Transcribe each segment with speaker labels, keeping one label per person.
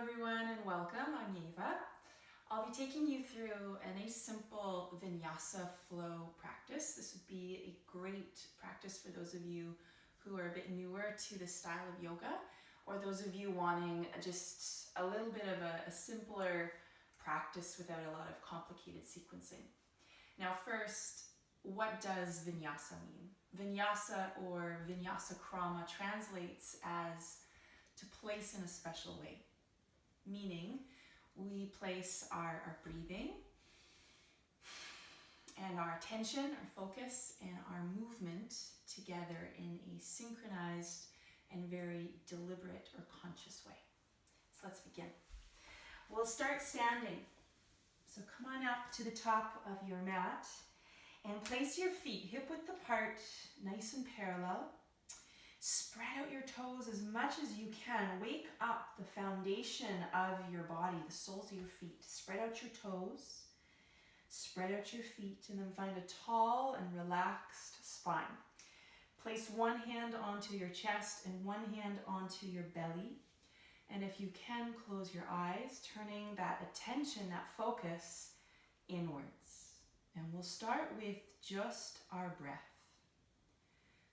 Speaker 1: everyone and welcome. I'm Yeva. I'll be taking you through a nice simple Vinyasa flow practice. This would be a great practice for those of you who are a bit newer to this style of yoga, or those of you wanting just a little bit of a simpler practice without a lot of complicated sequencing. Now first, what does Vinyasa mean? Vinyasa or Vinyasa krama translates as to place in a special way, meaning we place our breathing and our attention, our focus, and our movement together in a synchronized and very deliberate or conscious way. So let's begin. We'll start standing. So come on up to the top of your mat and place your feet hip width apart, nice and parallel. Spread out your toes as much as you can. Wake up the foundation of your body, the soles of your feet. Spread out your toes, spread out your feet, and then find a tall and relaxed spine. Place one hand onto your chest and one hand onto your belly. And if you can, close your eyes, turning that attention, that focus inwards. And we'll start with just our breath.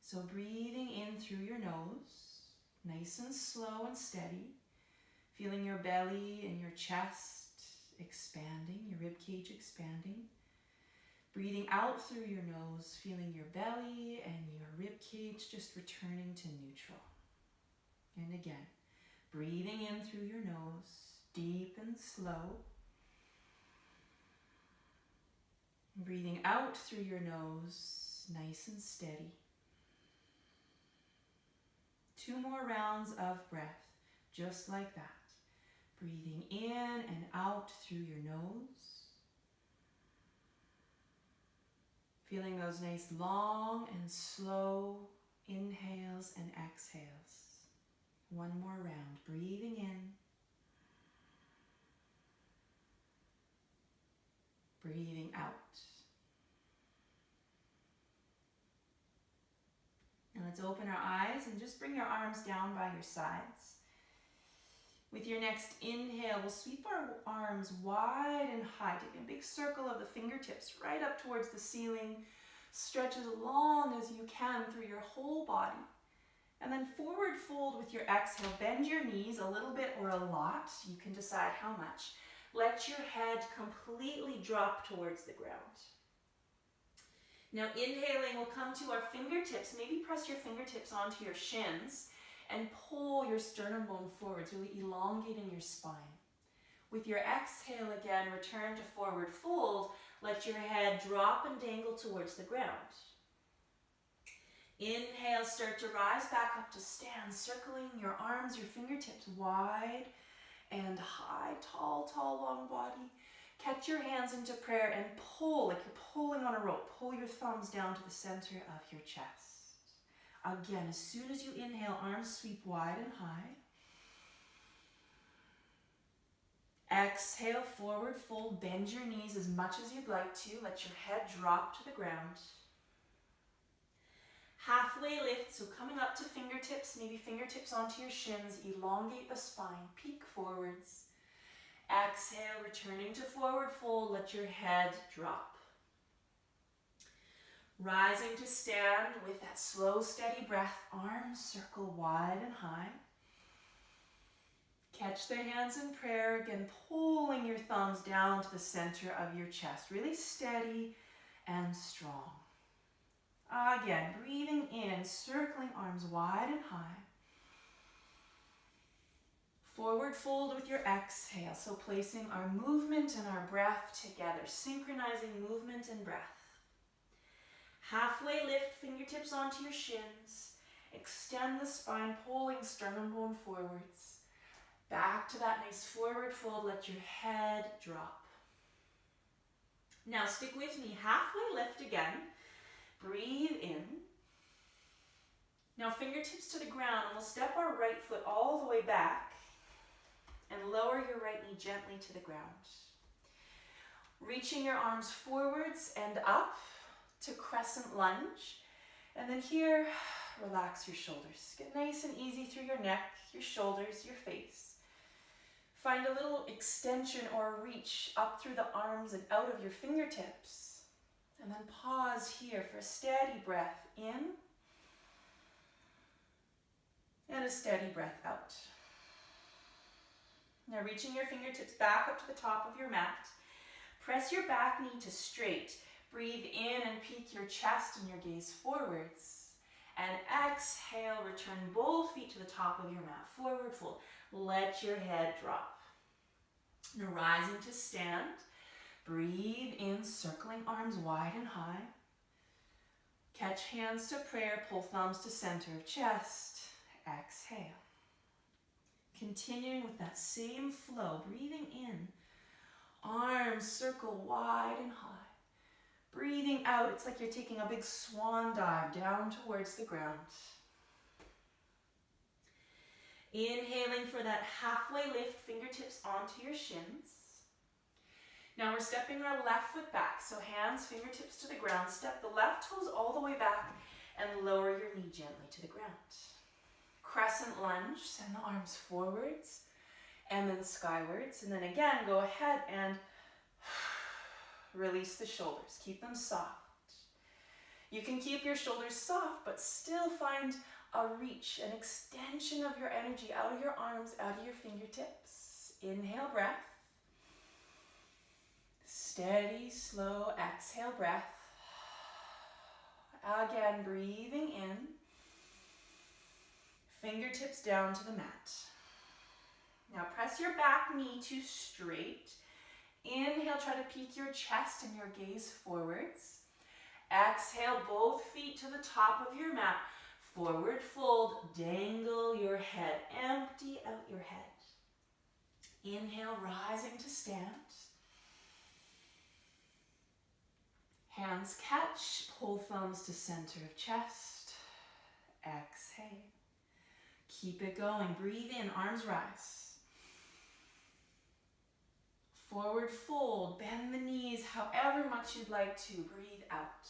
Speaker 1: So breathing in through your nose, nice and slow and steady, feeling your belly and your chest expanding, your rib cage expanding. Breathing out through your nose, feeling your belly and your rib cage just returning to neutral. And again, breathing in through your nose, deep and slow. Breathing out through your nose, nice and steady. 2 more rounds of breath, just like that. Breathing in and out through your nose. Feeling those nice long and slow inhales and exhales. 1 more round. Breathing in. Breathing out. And let's open our eyes and just bring your arms down by your sides. With your next inhale, we'll sweep our arms wide and high, taking a big circle of the fingertips right up towards the ceiling. Stretch as long as you can through your whole body. And then forward fold with your exhale. Bend your knees a little bit or a lot. You can decide how much. Let your head completely drop towards the ground. Now inhaling, we'll come to our fingertips. Maybe press your fingertips onto your shins and pull your sternum bone forwards, really elongating your spine. With your exhale again, return to forward fold. Let your head drop and dangle towards the ground. Inhale, start to rise back up to stand, circling your arms, your fingertips wide and high, tall, long body. Catch your hands into prayer and pull like you're pulling on a rope. Pull your thumbs down to the center of your chest. Again, as soon as you inhale, arms sweep wide and high. Exhale, forward fold. Bend your knees as much as you'd like to. Let your head drop to the ground. Halfway lift, so coming up to fingertips, maybe fingertips onto your shins. Elongate the spine, peek forwards. Exhale, returning to forward fold, let your head drop. Rising to stand with that slow, steady breath, arms circle wide and high. Catch the hands in prayer, again pulling your thumbs down to the center of your chest, really steady and strong. Again, breathing in, circling arms wide and high. Forward fold with your exhale, so placing our movement and our breath together, synchronizing movement and breath. Halfway lift, fingertips onto your shins. Extend the spine, pulling sternum bone forwards. Back to that nice forward fold, let your head drop. Now stick with me, halfway lift again. Breathe in. Now fingertips to the ground, and we'll step our right foot all the way back. And lower your right knee gently to the ground. Reaching your arms forwards and up to crescent lunge. And then here, relax your shoulders. Get nice and easy through your neck, your shoulders, your face. Find a little extension or reach up through the arms and out of your fingertips. And then pause here for a steady breath in and a steady breath out. Now reaching your fingertips back up to the top of your mat. Press your back knee to straight. Breathe in and peek your chest and your gaze forwards. And exhale, return both feet to the top of your mat. Forward fold. Let your head drop. Now rising to stand. Breathe in, circling arms wide and high. Catch hands to prayer, pull thumbs to center of chest. Exhale. Continuing with that same flow, breathing in. Arms circle wide and high. Breathing out, it's like you're taking a big swan dive down towards the ground. Inhaling for that halfway lift, fingertips onto your shins. Now we're stepping our left foot back, so hands, fingertips to the ground. Step the left toes all the way back and lower your knee gently to the ground. Crescent lunge, send the arms forwards and then skywards. And then again, go ahead and release the shoulders. Keep them soft. You can keep your shoulders soft, but still find a reach, an extension of your energy out of your arms, out of your fingertips. Inhale, breath. Steady, slow, exhale, breath. Again, breathing in. Fingertips down to the mat. Now press your back knee to straight. Inhale, try to peek your chest and your gaze forwards. Exhale, both feet to the top of your mat. Forward fold, dangle your head, empty out your head. Inhale, rising to stand. Hands catch, pull thumbs to center of chest. Exhale. Keep it going. Breathe in, arms rise. Forward fold, bend the knees however much you'd like to. Breathe out.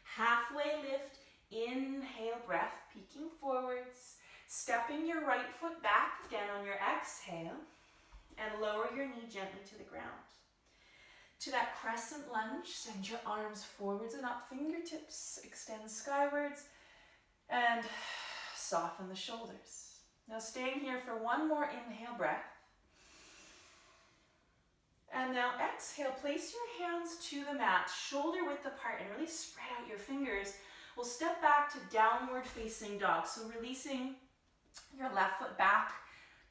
Speaker 1: Halfway lift, inhale, breath, peeking forwards. Stepping your right foot back again on your exhale. And lower your knee gently to the ground. To that crescent lunge, send your arms forwards and up, fingertips extend skywards. And soften the shoulders. Now staying here for one more inhale breath. And now exhale, place your hands to the mat, shoulder width apart, and really spread out your fingers. We'll step back to downward facing dog. So releasing your left foot back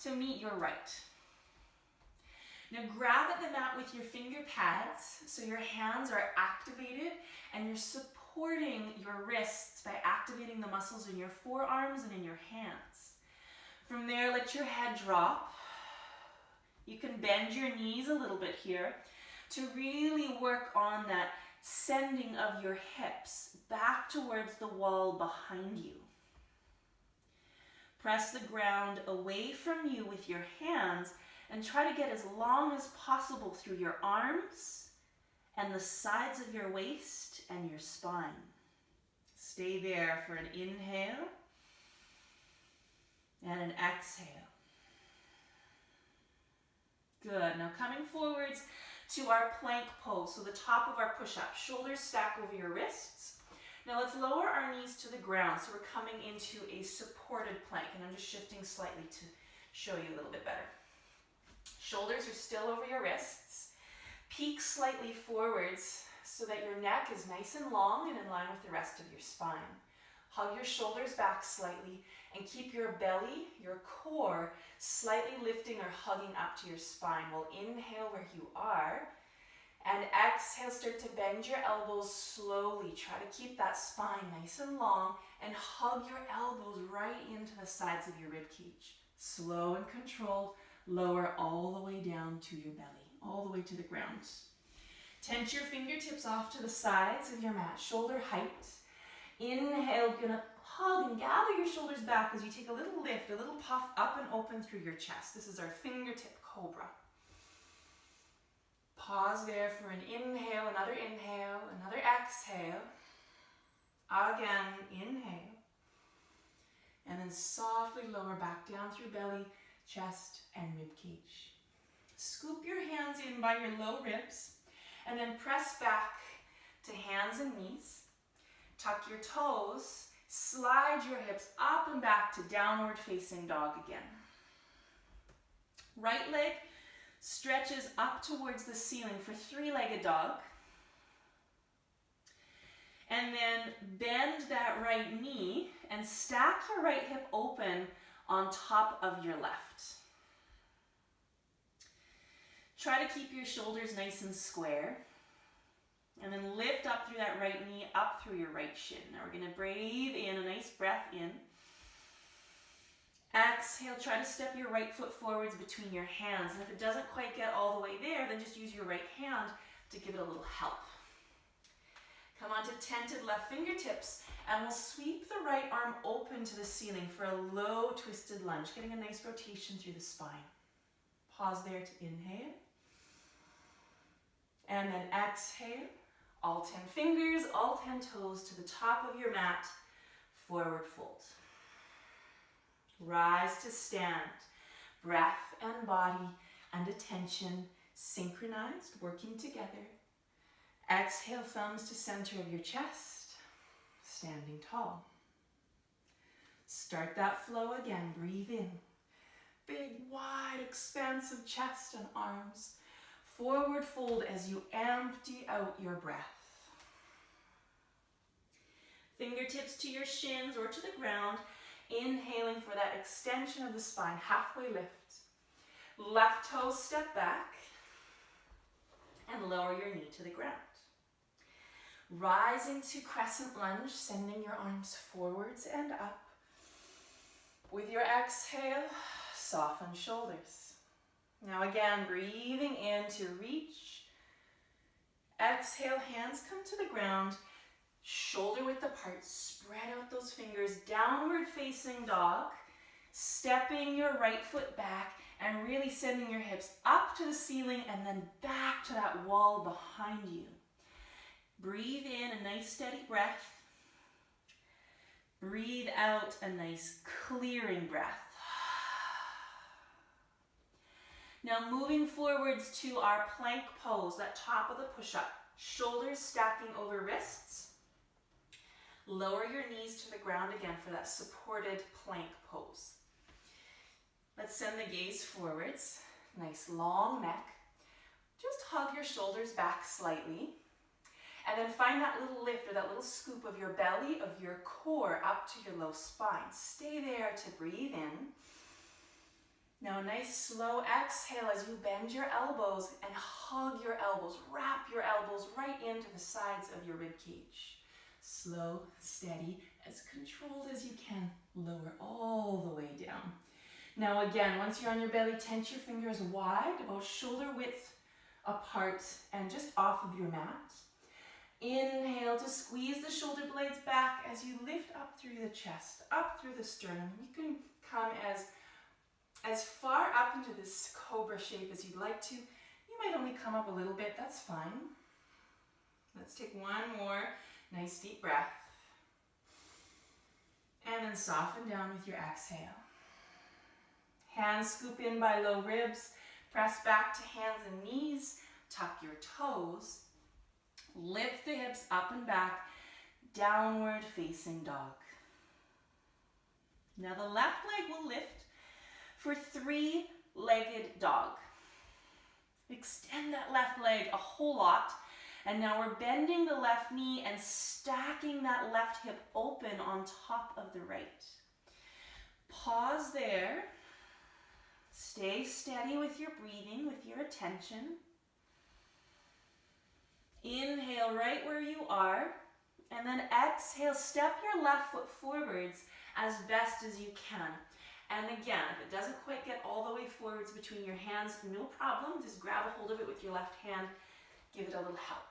Speaker 1: to meet your right. Now grab at the mat with your finger pads so your hands are activated and you're supporting your wrists by activating the muscles in your forearms and in your hands. From there, let your head drop. You can bend your knees a little bit here to really work on that sending of your hips back towards the wall behind you. Press the ground away from you with your hands and try to get as long as possible through your arms and the sides of your waist and your spine. Stay there for an inhale and an exhale. Good. Now coming forwards to our plank pose, so the top of our push-up. Shoulders stack over your wrists. Now let's lower our knees to the ground, so we're coming into a supported plank, and I'm just shifting slightly to show you a little bit better. Shoulders are still over your wrists. Peek slightly forwards so that your neck is nice and long and in line with the rest of your spine. Hug your shoulders back slightly and keep your belly, your core, slightly lifting or hugging up to your spine. We'll inhale where you are and exhale, start to bend your elbows slowly. Try to keep that spine nice and long and hug your elbows right into the sides of your rib cage. Slow and controlled. Lower all the way down to your belly, all the way to the ground. Tense your fingertips off to the sides of your mat, shoulder height. Inhale, you're gonna hug and gather your shoulders back as you take a little lift, a little puff up and open through your chest. This is our fingertip cobra. Pause there for an inhale, another exhale. Again, inhale. And then softly lower back down through belly, chest, and rib cage. Scoop your hands in by your low ribs, and then press back to hands and knees. Tuck your toes, slide your hips up and back to downward facing dog again. Right leg stretches up towards the ceiling for three-legged dog. And then bend that right knee and stack your right hip open on top of your left. Try to keep your shoulders nice and square. And then lift up through that right knee, up through your right shin. Now we're going to breathe in, a nice breath in. Exhale, try to step your right foot forwards between your hands. And if it doesn't quite get all the way there, then just use your right hand to give it a little help. Come onto tented left fingertips, and we'll sweep the right arm open to the ceiling for a low twisted lunge, getting a nice rotation through the spine. Pause there to inhale. And then exhale, all 10 fingers, all 10 toes to the top of your mat, forward fold. Rise to stand. Breath and body and attention synchronized, working together. Exhale, thumbs to center of your chest, standing tall. Start that flow again, breathe in. Big, wide, expansive chest and arms. Forward fold as you empty out your breath. Fingertips to your shins or to the ground, inhaling for that extension of the spine, halfway lift. Left toes step back and lower your knee to the ground. Rise into crescent lunge, sending your arms forwards and up. With your exhale, soften shoulders. Now again, breathing in to reach. Exhale, hands come to the ground, shoulder width apart, spread out those fingers, downward facing dog, stepping your right foot back and really sending your hips up to the ceiling and then back to that wall behind you. Breathe in a nice steady breath. Breathe out a nice clearing breath. Now moving forwards to our plank pose, that top of the push-up. Shoulders stacking over wrists. Lower your knees to the ground again for that supported plank pose. Let's send the gaze forwards. Nice long neck. Just hug your shoulders back slightly. And then find that little lift or that little scoop of your belly, of your core up to your low spine. Stay there to breathe in. Now a nice slow exhale as you bend your elbows and hug your elbows. Wrap your elbows right into the sides of your rib cage. Slow, steady, as controlled as you can. Lower all the way down. Now again, once you're on your belly, tense your fingers wide, about shoulder width apart and just off of your mat. Inhale to squeeze the shoulder blades back as you lift up through the chest, up through the sternum. You can come as far up into this cobra shape as you'd like to. You might only come up a little bit, that's fine. Let's take one more nice deep breath. And then soften down with your exhale. Hands scoop in by low ribs. Press back to hands and knees. Tuck your toes. Lift the hips up and back. Downward facing dog. Now the left leg will lift for three-legged dog. Extend that left leg a whole lot. And now we're bending the left knee and stacking that left hip open on top of the right. Pause there. Stay steady with your breathing, with your attention. Inhale right where you are. And then exhale, step your left foot forwards as best as you can. And again, if it doesn't quite get all the way forwards between your hands, no problem. Just grab a hold of it with your left hand. Give it a little help.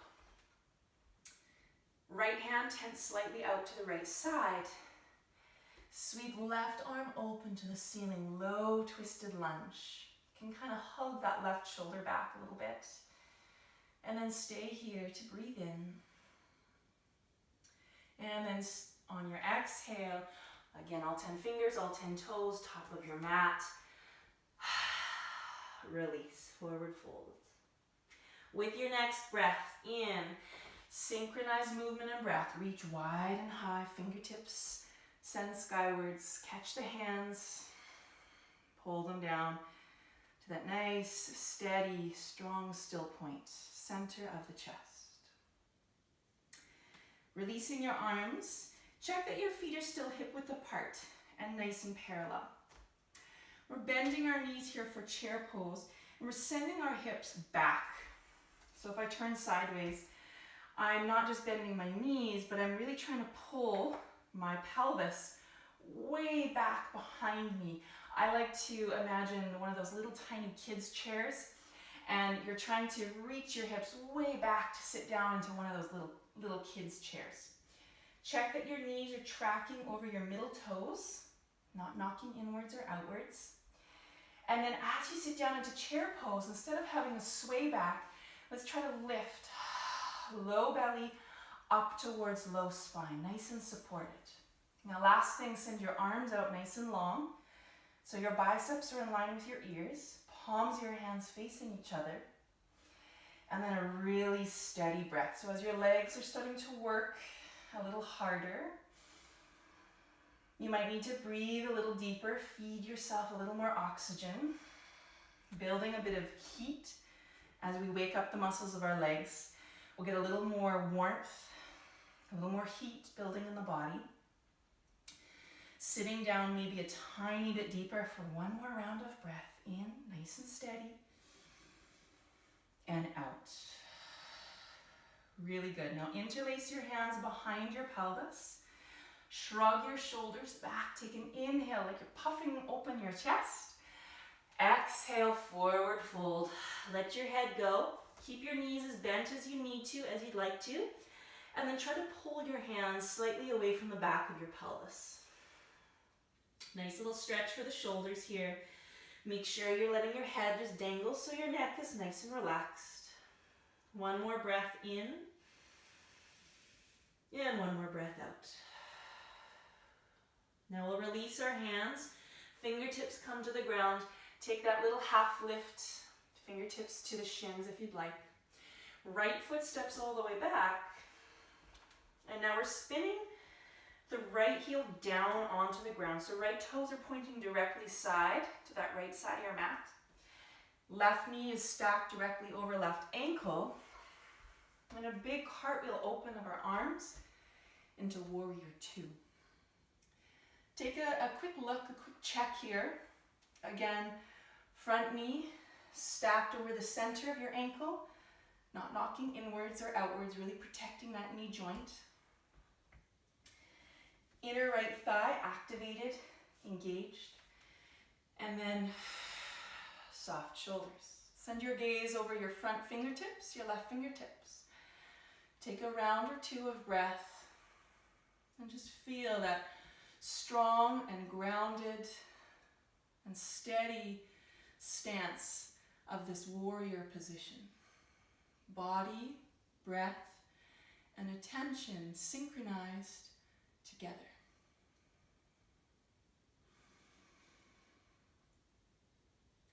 Speaker 1: Right hand tense slightly out to the right side. Sweep left arm open to the ceiling, low twisted lunge. You can kind of hug that left shoulder back a little bit. And then stay here to breathe in. And then on your exhale, Again, all 10 fingers, all 10 toes, top of your mat. Release, forward fold. With your next breath in, synchronized movement and breath. Reach wide and high, fingertips send skywards. Catch the hands, pull them down to that nice, steady, strong, still point, center of the chest. Releasing your arms, check that your feet are still hip-width apart and nice and parallel. We're bending our knees here for chair pose, and we're sending our hips back. So if I turn sideways, I'm not just bending my knees, but I'm really trying to pull my pelvis way back behind me. I like to imagine one of those little tiny kids' chairs, and you're trying to reach your hips way back to sit down into one of those little kids' chairs. Check that your knees are tracking over your middle toes, not knocking inwards or outwards. And then as you sit down into chair pose, instead of having a sway back, let's try to lift low belly up towards low spine, nice and supported. Now last thing, send your arms out nice and long. So your biceps are in line with your ears, palms of your hands facing each other. And then a really steady breath. So as your legs are starting to work a little harder, you might need to breathe a little deeper, feed yourself a little more oxygen, building a bit of heat as we wake up the muscles of our legs. We'll get a little more warmth, a little more heat building in the body. Sitting down maybe a tiny bit deeper for one more round of breath. In, nice and steady, and out. Really good. Now interlace your hands behind your pelvis. Shrug your shoulders back. Take an inhale like you're puffing open your chest. Exhale, forward fold. Let your head go. Keep your knees as bent as you need to, as you'd like to. And then try to pull your hands slightly away from the back of your pelvis. Nice little stretch for the shoulders here. Make sure you're letting your head just dangle so your neck is nice and relaxed. One more breath in. And one more breath out. Now we'll release our hands. Fingertips come to the ground. Take that little half lift. Fingertips to the shins if you'd like. Right foot steps all the way back. And now we're spinning the right heel down onto the ground. So right toes are pointing directly side to that right side of your mat. Left knee is stacked directly over left ankle. And a big cartwheel open of our arms into warrior two. Take a quick look, a quick check here. Again, front knee stacked over the center of your ankle, not knocking inwards or outwards, really protecting that knee joint. Inner right thigh activated, engaged. And then soft shoulders. Send your gaze over your front fingertips, your left fingertips. Take a round or two of breath and just feel that strong and grounded and steady stance of this warrior position. Body, breath, and attention synchronized together.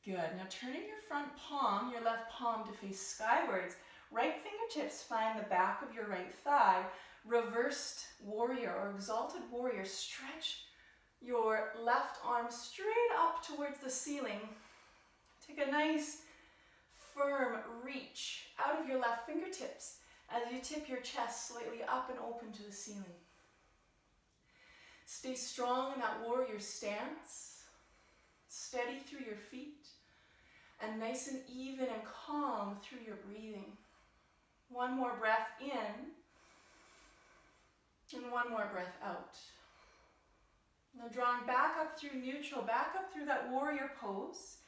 Speaker 1: Good. Now turning your front palm, your left palm to face skywards. Right fingertips find the back of your right thigh. Reversed warrior or exalted warrior. Stretch your left arm straight up towards the ceiling. Take a nice firm reach out of your left fingertips as you tip your chest slightly up and open to the ceiling. Stay strong in that warrior stance. Steady through your feet, and nice and even and calm through your breathing. One more breath in, and one more breath out. Now drawing back up through neutral, back up through that warrior pose.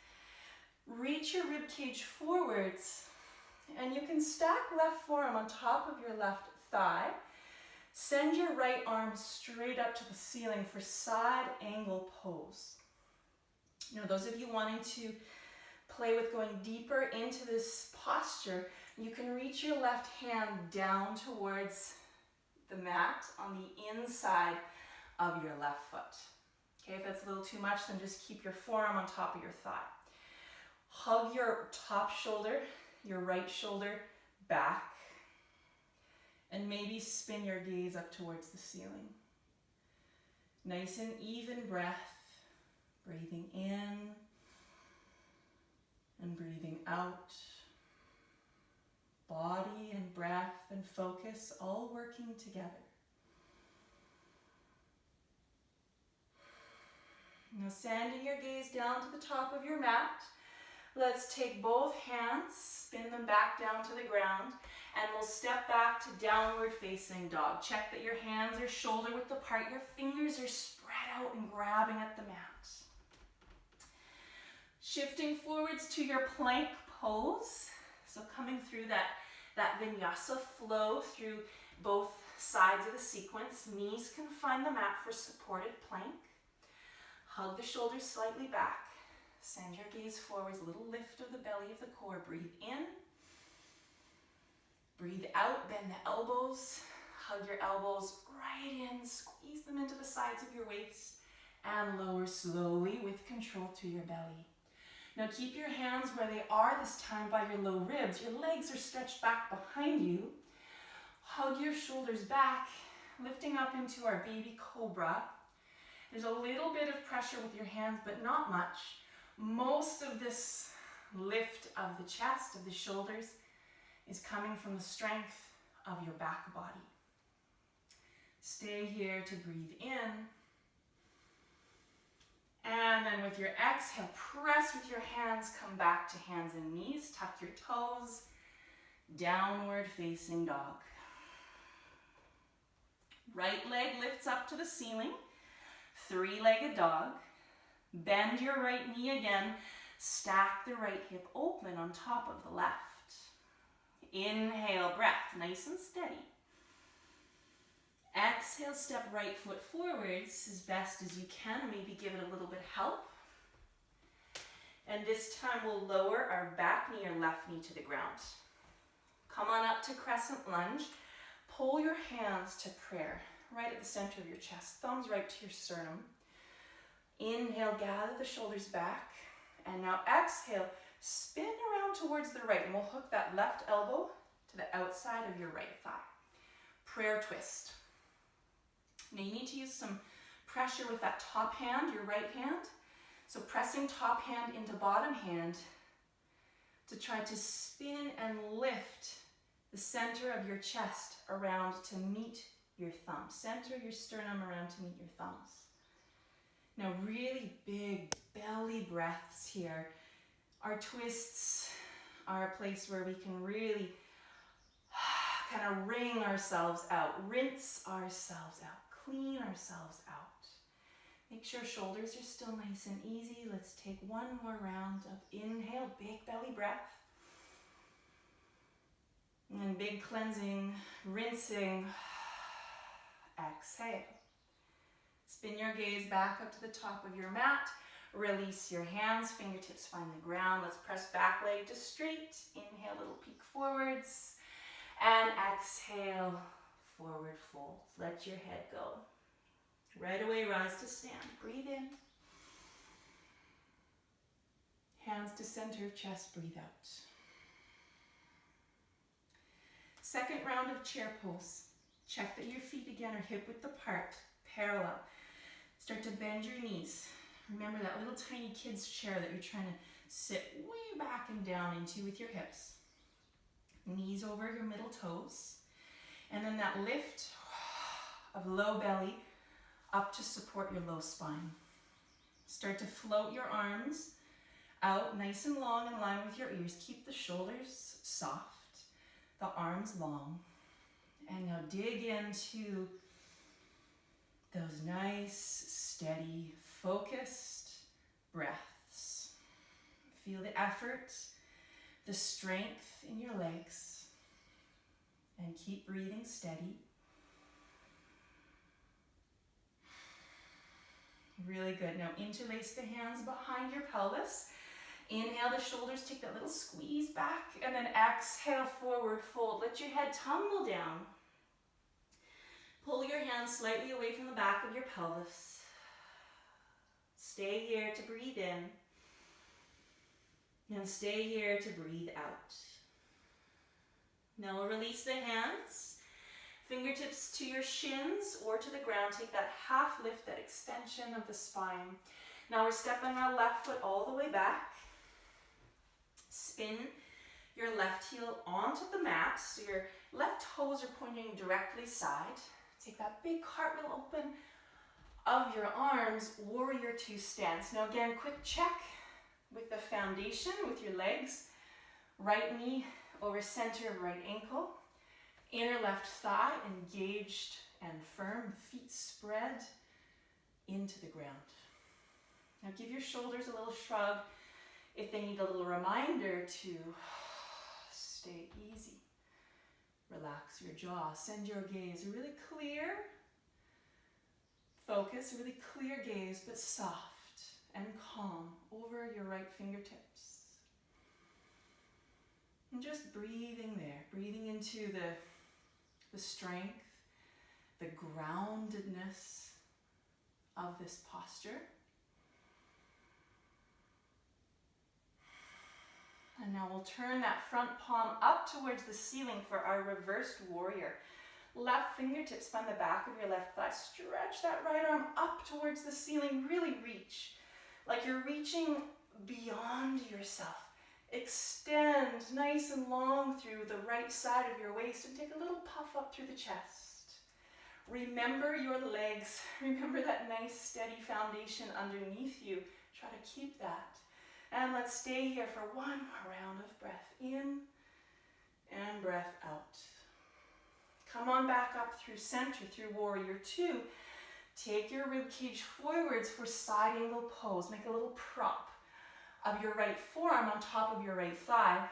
Speaker 1: Reach your rib cage forwards, and you can stack left forearm on top of your left thigh. Send your right arm straight up to the ceiling for side angle pose. Now, those of you wanting to play with going deeper into this posture, you can reach your left hand down towards the mat on the inside of your left foot. Okay, if that's a little too much, then just keep your forearm on top of your thigh. Hug your top shoulder, your right shoulder back, and maybe spin your gaze up towards the ceiling. Nice and even breath, breathing in and breathing out. Body and breath and focus all working together. Now sending your gaze down to the top of your mat. Let's take both hands, spin them back down to the ground, and we'll step back to downward facing dog. Check that your hands are shoulder width apart, your fingers are spread out and grabbing at the mat. Shifting forwards to your plank pose. So coming through that Vinyasa flow through both sides of the sequence. Knees can find the mat for supported plank. Hug the shoulders slightly back. Send your gaze forwards, a little lift of the belly of the core. Breathe in. Breathe out, bend the elbows. Hug your elbows right in, squeeze them into the sides of your waist, and lower slowly with control to your belly. Now keep your hands where they are, this time by your low ribs. Your legs are stretched back behind you. Hug your shoulders back, lifting up into our baby cobra. There's a little bit of pressure with your hands, but not much. Most of this lift of the chest, of the shoulders, is coming from the strength of your back body. Stay here to breathe in. And then with your exhale, press with your hands, come back to hands and knees, tuck your toes, downward facing dog. Right leg lifts up to the ceiling, three-legged dog. Bend your right knee again, stack the right hip open on top of the left. Inhale, breath, nice and steady. Exhale, step right foot forwards as best as you can. Maybe give it a little bit of help. And this time we'll lower our back knee or left knee to the ground. Come on up to crescent lunge. Pull your hands to prayer, right at the center of your chest. Thumbs right to your sternum. Inhale, gather the shoulders back. And now exhale, spin around towards the right. And we'll hook that left elbow to the outside of your right thigh. Prayer twist. Now you need to use some pressure with that top hand, your right hand. So pressing top hand into bottom hand to try to spin and lift the center of your chest around to meet your thumb. Center your sternum around to meet your thumbs. Now really big belly breaths here. Our twists are a place where we can really kind of wring ourselves out, rinse ourselves out, clean ourselves out. Make sure shoulders are still nice and easy. Let's take one more round of inhale, big belly breath. And then big cleansing, rinsing, exhale. Spin your gaze back up to the top of your mat. Release your hands, fingertips find the ground. Let's press back leg to straight. Inhale, little peek forwards. And exhale, forward fold. Let your head go. Right away, rise to stand. Breathe in. Hands to center of chest, breathe out. Second round of chair pose. Check that your feet again are hip width apart, parallel. Start to bend your knees. Remember that little tiny kid's chair that you're trying to sit way back and down into with your hips. Knees over your middle toes. And then that lift of low belly up to support your low spine. Start to float your arms out nice and long in line with your ears. Keep the shoulders soft, the arms long. And now dig into those nice, steady, focused breaths. Feel the effort, the strength in your legs, and keep breathing steady. Really good. Now interlace the hands behind your pelvis. Inhale the shoulders, take that little squeeze back, and then exhale, forward fold. Let your head tumble down. Pull your hands slightly away from the back of your pelvis. Stay here to breathe in. And stay here to breathe out. Now we'll release the hands. Fingertips to your shins or to the ground. Take that half lift, that extension of the spine. Now we're stepping our left foot all the way back. Spin your left heel onto the mat. So your left toes are pointing directly side. Take that big cartwheel open of your arms, warrior two stance. Now again, quick check with the foundation, with your legs. Right knee over center of right ankle. Inner left thigh engaged and firm. Feet spread into the ground. Now give your shoulders a little shrug if they need a little reminder to stay easy. Relax your jaw. Send your gaze really clear. Focus, really clear gaze, but soft and calm over your right fingertips. And just breathing there, breathing into the strength, the groundedness of this posture. And now we'll turn that front palm up towards the ceiling for our reversed warrior. Left fingertips find the back of your left thigh. Stretch that right arm up towards the ceiling. Really reach, like you're reaching beyond yourself. Extend nice and long through the right side of your waist and take a little puff up through the chest. Remember your legs. Remember that nice steady foundation underneath you. Try to keep that. And let's stay here for one more round of breath in and breath out. Come on back up through center, through warrior two. Take your rib cage forwards for side angle pose. Make a little prop of your right forearm on top of your right thigh.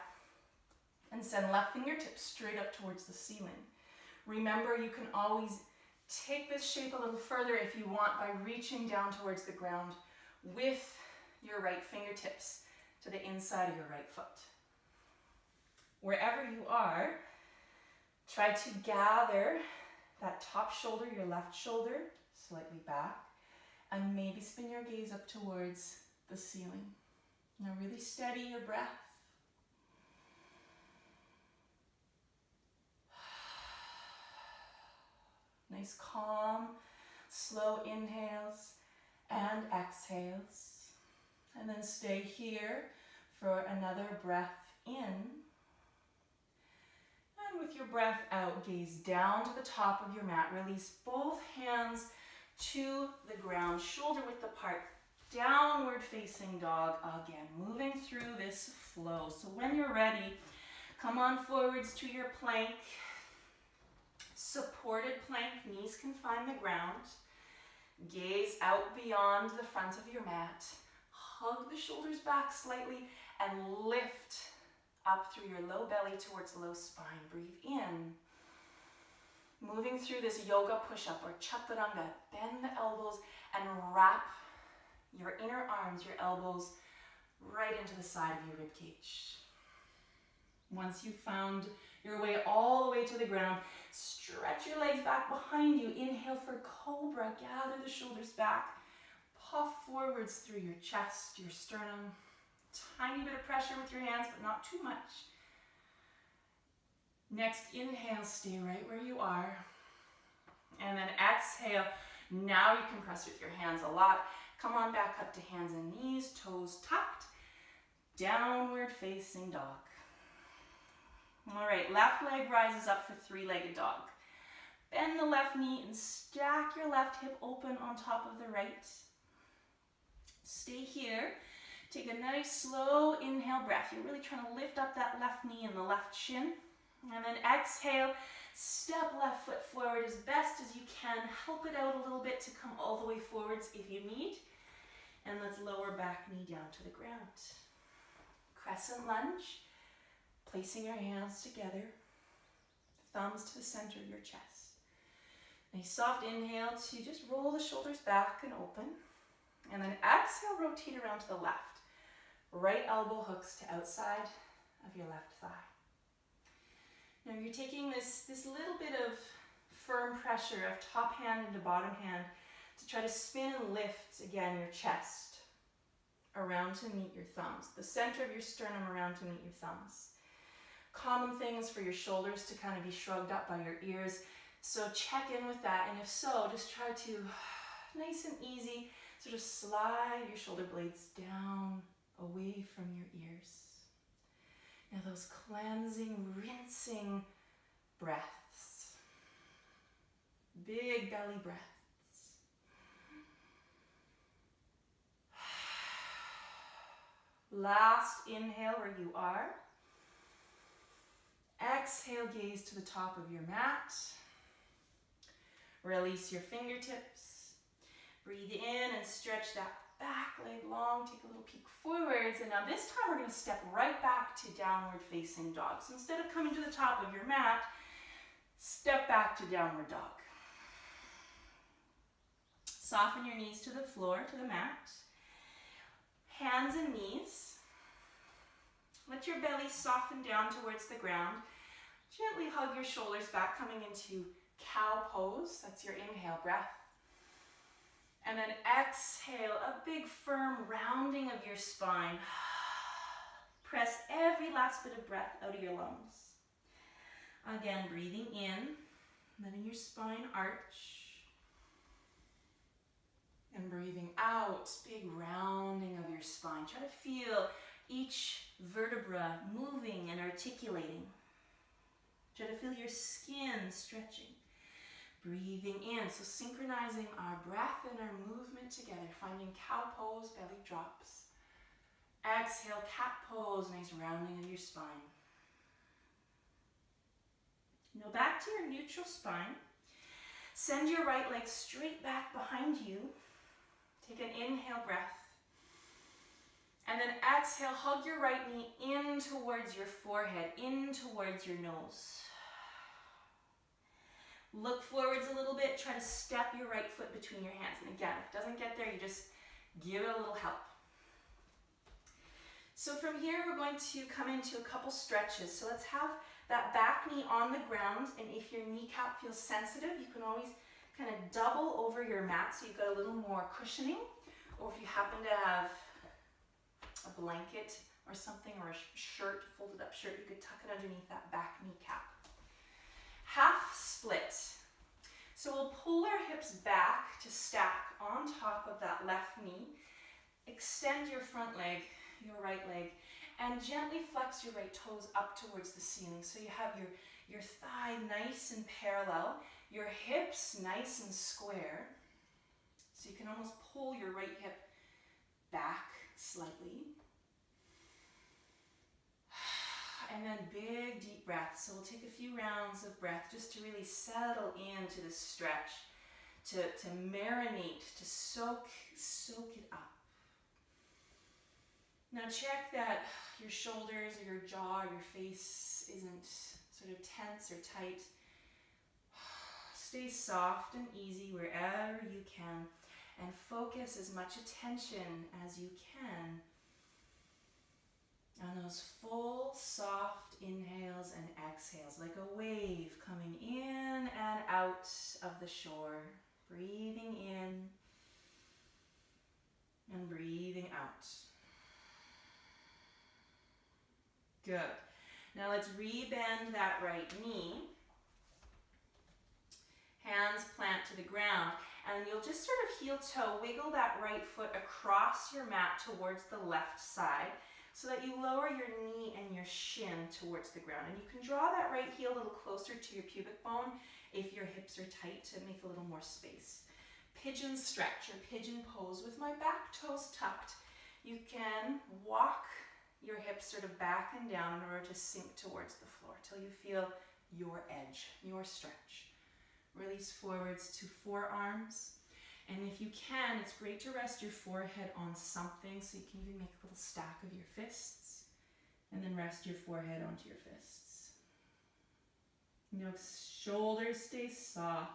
Speaker 1: And send left fingertips straight up towards the ceiling. Remember, you can always take this shape a little further if you want by reaching down towards the ground with your right fingertips to the inside of your right foot. Wherever you are, try to gather that top shoulder, your left shoulder, slightly back, and maybe spin your gaze up towards the ceiling. Now really steady your breath. Nice calm, slow inhales and exhales. And then stay here for another breath in. And with your breath out, gaze down to the top of your mat. Release both hands to the ground, shoulder width apart. Downward facing dog again, moving through this flow. So when you're ready, come on forwards to your plank. Supported plank, knees can find the ground. Gaze out beyond the front of your mat. Hug the shoulders back slightly and lift up through your low belly towards low spine. Breathe in. Moving through this yoga push-up or chaturanga. Bend the elbows and wrap your inner arms, your elbows, right into the side of your rib cage. Once you've found your way all the way to the ground, stretch your legs back behind you. Inhale for cobra. Gather the shoulders back. Puff forwards through your chest, your sternum. Tiny bit of pressure with your hands, but not too much. Next, inhale, stay right where you are. And then exhale. Now you can press with your hands a lot. Come on back up to hands and knees, toes tucked. Downward facing dog. All right, left leg rises up for three-legged dog. Bend the left knee and stack your left hip open on top of the right. Stay here. Take a nice slow inhale breath. You're really trying to lift up that left knee and the left shin. And then exhale, step left foot forward as best as you can. Help it out a little bit to come all the way forwards if you need. And let's lower back knee down to the ground. Crescent lunge. Placing your hands together, thumbs to the center of your chest. Nice soft inhale to just roll the shoulders back and open. And then exhale, rotate around to the left. Right elbow hooks to outside of your left thigh. Now you're taking this little bit of firm pressure of top hand into bottom hand to try to spin and lift, again, your chest around to meet your thumbs. The center of your sternum around to meet your thumbs. Common things for your shoulders to kind of be shrugged up by your ears. So check in with that, and if so, just try to, nice and easy, sort of slide your shoulder blades down away from your ears. Now those cleansing, rinsing breaths. Big belly breaths. Last inhale where you are. Exhale, gaze to the top of your mat. Release your fingertips. Breathe in and stretch that back leg long. Take a little peek forwards. And now this time we're going to step right back to downward facing dog. So instead of coming to the top of your mat, step back to downward dog. Soften your knees to the floor, to the mat. Hands and knees. Let your belly soften down towards the ground. Gently hug your shoulders back, coming into cow pose. That's your inhale breath. And then exhale, a big firm rounding of your spine. Press every last bit of breath out of your lungs. Again, breathing in, letting your spine arch. And breathing out, big rounding of your spine. Try to feel each vertebra moving and articulating. Try to feel your skin stretching. Breathing in, so synchronizing our breath and our movement together. Finding cow pose, belly drops. Exhale, cat pose, nice rounding of your spine. Now back to your neutral spine. Send your right leg straight back behind you. Take an inhale breath. And then exhale, hug your right knee in towards your forehead, in towards your nose. Look forwards a little bit, try to step your right foot between your hands. And again, if it doesn't get there, you just give it a little help. So from here, we're going to come into a couple stretches. So let's have that back knee on the ground, and if your kneecap feels sensitive, you can always kind of double over your mat so you've got a little more cushioning. Or if you happen to have a blanket or something, or a shirt, folded up shirt, you could tuck it underneath that back kneecap. Half split. So we'll pull our hips back to stack on top of that left knee. Extend your front leg, your right leg, and gently flex your right toes up towards the ceiling. So you have your thigh nice and parallel, your hips nice and square. So you can almost pull your right hip back slightly. And then big deep breaths. So we'll take a few rounds of breath just to really settle into this stretch, to marinate, to soak it up. Now check that your shoulders or your jaw or your face isn't sort of tense or tight. Stay soft and easy wherever you can, and focus as much attention as you can on those full, soft inhales and exhales, like a wave coming in and out of the shore. Breathing in and breathing out. Good. Now let's rebend that right knee. Hands plant to the ground, and you'll just sort of heel toe, wiggle that right foot across your mat towards the left side, so that you lower your knee and your shin towards the ground. And you can draw that right heel a little closer to your pubic bone if your hips are tight, to make a little more space. Pigeon stretch or pigeon pose with my back toes tucked. You can walk your hips sort of back and down in order to sink towards the floor till you feel your edge, your stretch. Release forwards to forearms. And if you can, it's great to rest your forehead on something, so you can even make a little stack of your fists, and then rest your forehead onto your fists. You know, shoulders stay soft.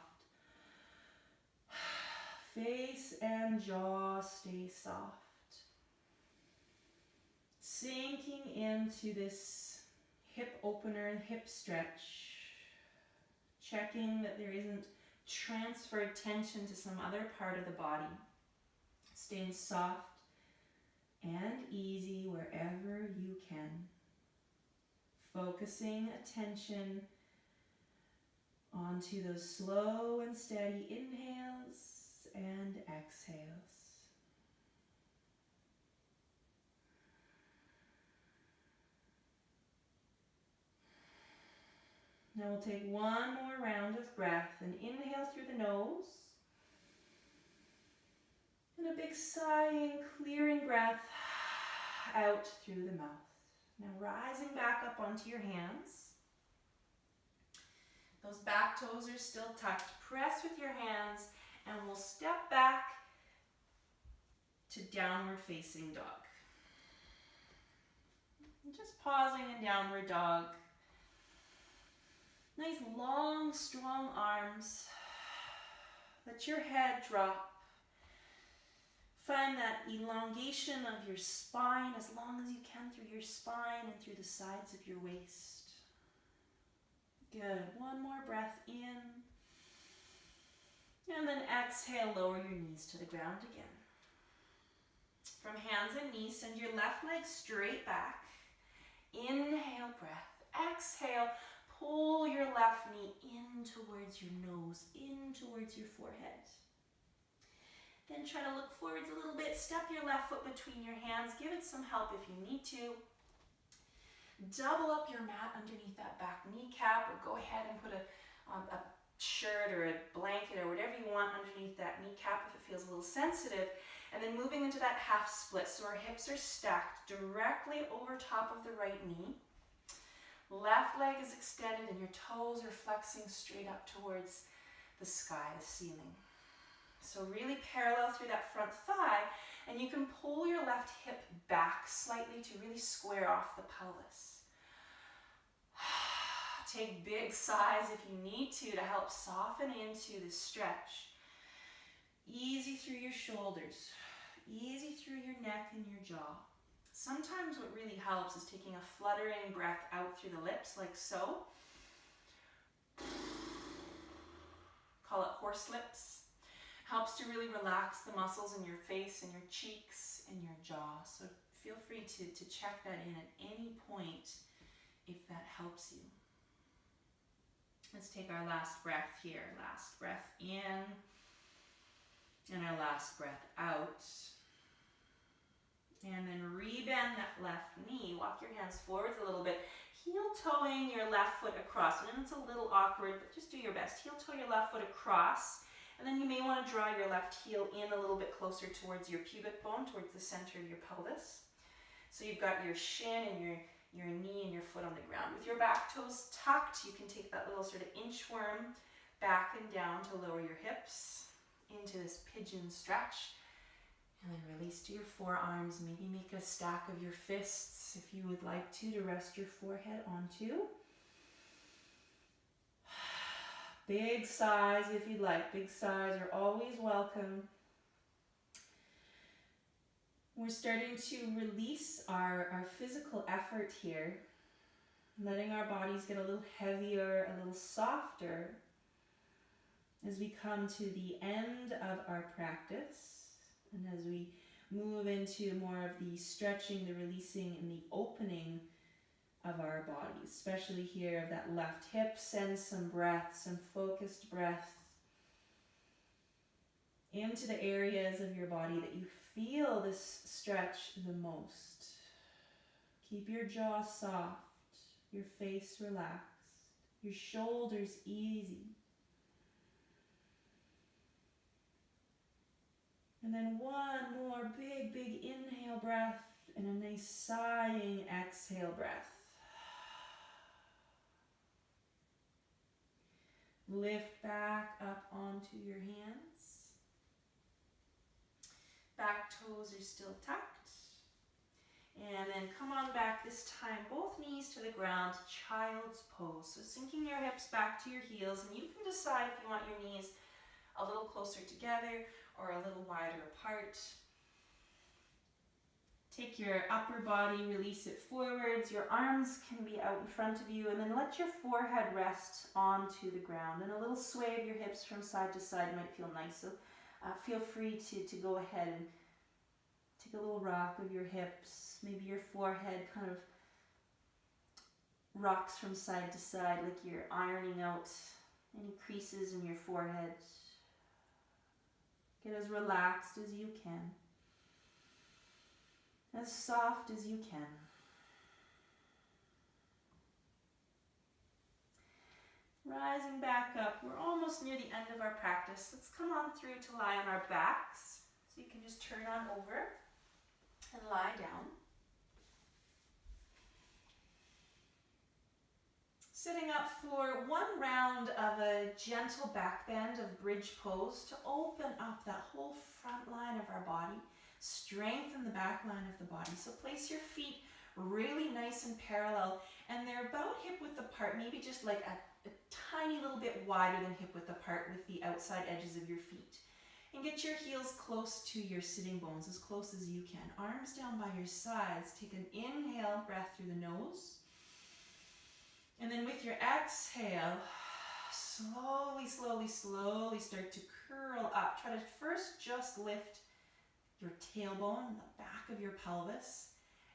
Speaker 1: Face and jaw stay soft. Sinking into this hip opener and hip stretch. checking that there isn't transferred tension to some other part of the body. Staying soft and easy wherever you can. Focusing attention onto those slow and steady inhales and exhales. Now we'll take one more round of breath and inhale through the nose. And a big sighing, clearing breath out through the mouth. Now rising back up onto your hands. Those back toes are still tucked. Press with your hands and we'll step back to downward facing dog. And just pausing in downward dog. Nice long, strong arms. Let your head drop. Find that elongation of your spine as long as you can through your spine and through the sides of your waist. Good. One more breath in. And then exhale, lower your knees to the ground again. From hands and knees, send your left leg straight back. Inhale, breath. Exhale, pull your left knee in towards your nose, in towards your forehead. Then try to look forwards a little bit. Step your left foot between your hands. Give it some help if you need to. Double up your mat underneath that back kneecap, or go ahead and put a shirt or a blanket or whatever you want underneath that kneecap if it feels a little sensitive. And then moving into that half split. So our hips are stacked directly over top of the right knee. Left leg is extended and your toes are flexing straight up towards the sky, the ceiling. So really parallel through that front thigh, and you can pull your left hip back slightly to really square off the pelvis. Take big sighs if you need to help soften into this stretch. Easy through your shoulders, easy through your neck and your jaw. Sometimes what really helps is taking a fluttering breath out through the lips, like so. Call it horse lips. Helps to really relax the muscles in your face and your cheeks and your jaw. So feel free to check that in at any point if that helps you. Let's take our last breath here. Last breath in and our last breath out. And then rebend that left knee. Walk your hands forwards a little bit. Heel toeing your left foot across. And it's a little awkward, but just do your best. Heel toe your left foot across. And then you may want to draw your left heel in a little bit closer towards your pubic bone, towards the center of your pelvis. So you've got your shin and your knee and your foot on the ground. With your back toes tucked, you can take that little sort of inchworm back and down to lower your hips into this pigeon stretch. And then release to your forearms. Maybe make a stack of your fists if you would like to rest your forehead onto. Big sighs if you'd like. Big sighs are always welcome. We're starting to release our physical effort here, letting our bodies get a little heavier, a little softer as we come to the end of our practice and as we move into more of the stretching, the releasing, and the opening of our bodies, especially here of that left hip. Send some breath, some focused breath into the areas of your body that you feel this stretch the most. Keep your jaw soft, your face relaxed, your shoulders easy. And then one more big, big inhale breath and a nice sighing exhale breath. Lift back up onto your hands. Back toes are still tucked. And then come on back, this time both knees to the ground, child's pose. So sinking your hips back to your heels, and you can decide if you want your knees a little closer together or a little wider apart.
Speaker 2: Take your upper body, release it forwards. Your arms can be out in front of you, and then let your forehead rest onto the ground. And a little sway of your hips from side to side might feel nice. So feel free to go ahead and take a little rock of your hips. Maybe your forehead kind of rocks from side to side like you're ironing out any creases in your forehead. Get as relaxed as you can. As soft as you can. Rising back up. We're almost near the end of our practice. Let's come on through to lie on our backs. So you can just turn on over and lie down. Sitting up for one round of a gentle back bend of bridge pose to open up that whole front line of our body. Strengthen the back line of the body. So place your feet really nice and parallel, and they're about hip width apart, maybe just like a tiny little bit wider than hip width apart with the outside edges of your feet. And get your heels close to your sitting bones, as close as you can. Arms down by your sides. Take an inhale, breath through the nose. And then with your exhale, slowly, slowly, slowly start to curl up. Try to first just lift your tailbone, the back of your pelvis,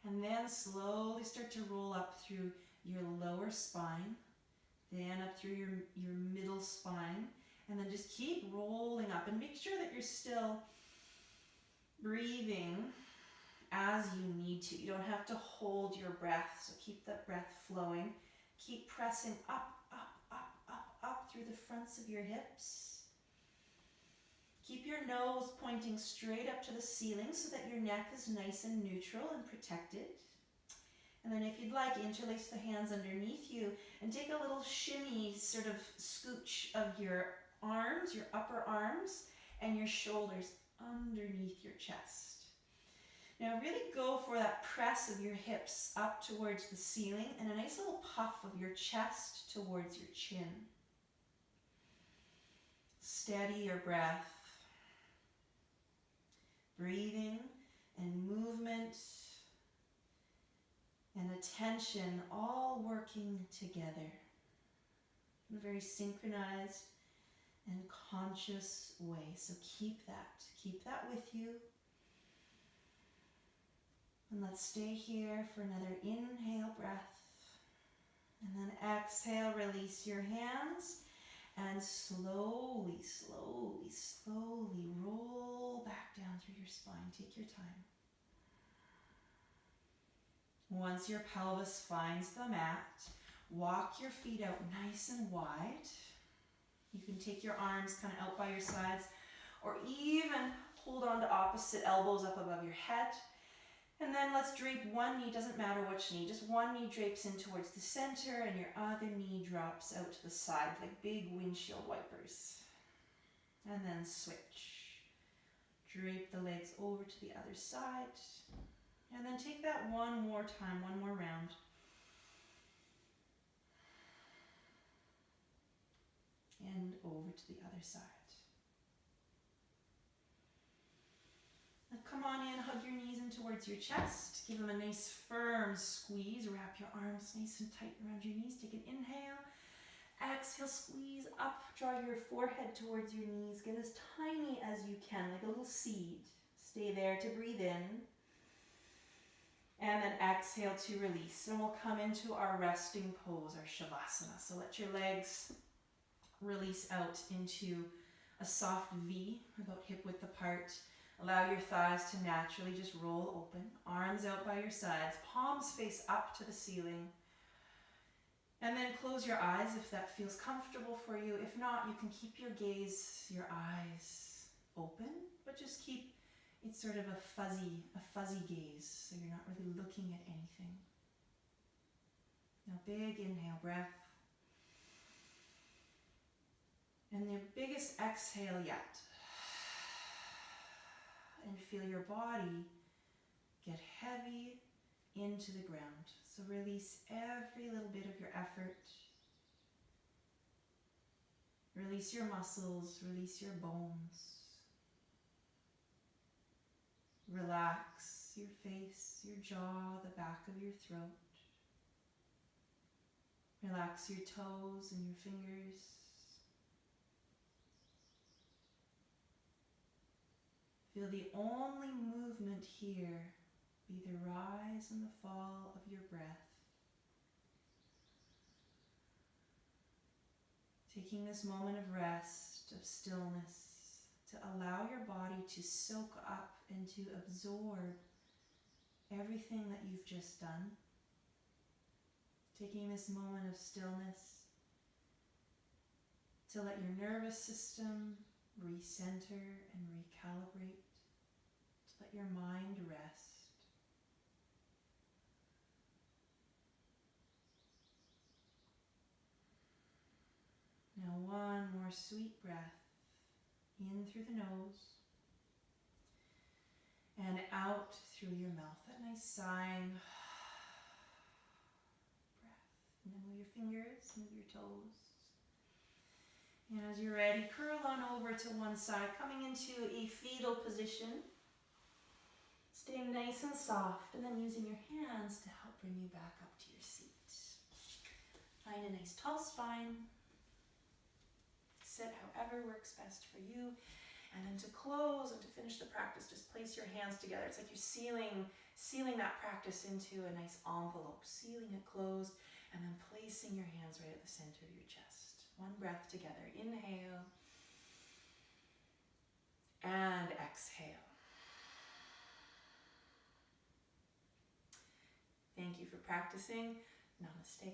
Speaker 2: and then slowly start to roll up through your lower spine, then up through your middle spine, and then just keep rolling up, and make sure that you're still breathing as you need to. You don't have to hold your breath, so keep that breath flowing. Keep pressing up, up, up, up, up through the fronts of your hips. Keep your nose pointing straight up to the ceiling so that your neck is nice and neutral and protected. And then if you'd like, interlace the hands underneath you and take a little shimmy, sort of scooch of your arms, your upper arms, and your shoulders underneath your chest. Now really go for that press of your hips up towards the ceiling and a nice little puff of your chest towards your chin. Steady your breath. Breathing and movement and attention all working together in a very synchronized and conscious way. So keep that with you. And let's stay here for another inhale breath. And then exhale, release your hands. And slowly, slowly, slowly roll back down through your spine. Take your time. Once your pelvis finds the mat, walk your feet out nice and wide. You can take your arms kind of out by your sides, or even hold on to opposite elbows up above your head. And then let's drape one knee, doesn't matter which knee, just one knee drapes in towards the center and your other knee drops out to the side like big windshield wipers. And then switch. Drape the legs over to the other side. And then take that one more time, one more round. And over to the other side. Come on in, hug your knees in towards your chest. Give them a nice firm squeeze. Wrap your arms nice and tight around your knees. Take an inhale. Exhale, squeeze up. Draw your forehead towards your knees. Get as tiny as you can, like a little seed. Stay there to breathe in. And then exhale to release. And we'll come into our resting pose, our Shavasana. So let your legs release out into a soft V, about hip width apart. Allow your thighs to naturally just roll open. Arms out by your sides. Palms face up to the ceiling. And then close your eyes if that feels comfortable for you. If not, you can keep your gaze, your eyes open, but just keep it sort of a fuzzy gaze, so you're not really looking at anything. Now big inhale, breath. And the biggest exhale yet. And feel your body get heavy into the ground. So release every little bit of your effort. Release your muscles, release your bones. Relax your face, your jaw, the back of your throat. Relax your toes and your fingers. Feel the only movement here be the rise and the fall of your breath. Taking this moment of rest, of stillness, to allow your body to soak up and to absorb everything that you've just done. Taking this moment of stillness to let your nervous system recenter and recalibrate, to let your mind rest. Now one more sweet breath in through the nose and out through your mouth. That nice sighing breath. And then move your fingers, move your toes. And as you're ready, curl on over to one side, coming into a fetal position. Staying nice and soft, and then using your hands to help bring you back up to your seat. Find a nice tall spine. Sit however works best for you. And then to close and to finish the practice, just place your hands together. It's like you're sealing that practice into a nice envelope, sealing it closed, and then placing your hands right at the center of your chest. One breath together. Inhale and exhale. Thank you for practicing. Namaste.